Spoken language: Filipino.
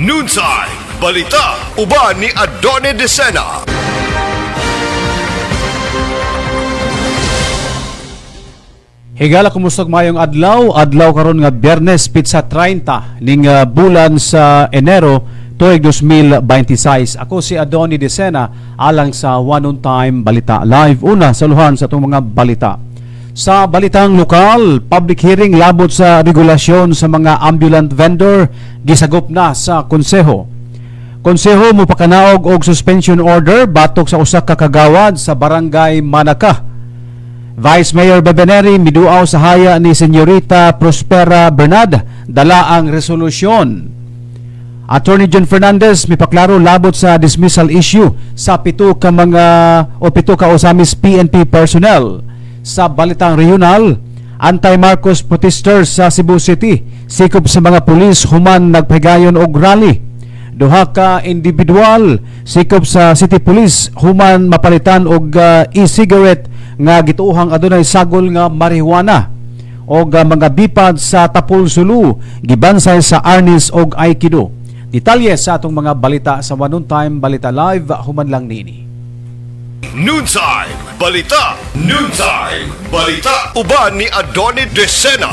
Noontime Balita uban ni Adone Decena. Higala kumustog mayong adlaw karon nga Biyernes pitsa 30 ning bulan sa Enero tuig 2026. Ako si Adone Decena alang sa One Time Balita Live. Una sa luhan sa itong mga balita. Sa balitang lokal, public hearing labot sa regulasyon sa mga ambulant vendor gisagop na sa konseho. Konseho mopakanaog og suspension order batok sa usa ka kagawad sa barangay Manaka. Vice Mayor Bebeneri miduaw sa haya ni Senyorita Prospera Bernad dala ang resolusyon. Attorney John Fernandez mipaklaro labot sa dismissal issue sa pito ka Osamis PNP personnel. Sa balitang regional, anti-Marcos protesters sa Cebu City sikop sa mga pulis human nagpahigayon og rally. Duha ka individual sikop sa City Police human mapalitan og e-cigarette nga gituohang adunay sagol nga marijuana og mga bipad sa Tapul Sulu gibansay sa Arnis og Aikido. Detalye sa atong mga balita sa One Time Balita Live human lang nini. Noontime Balita. Noontime Balita uban ni Adone Decena.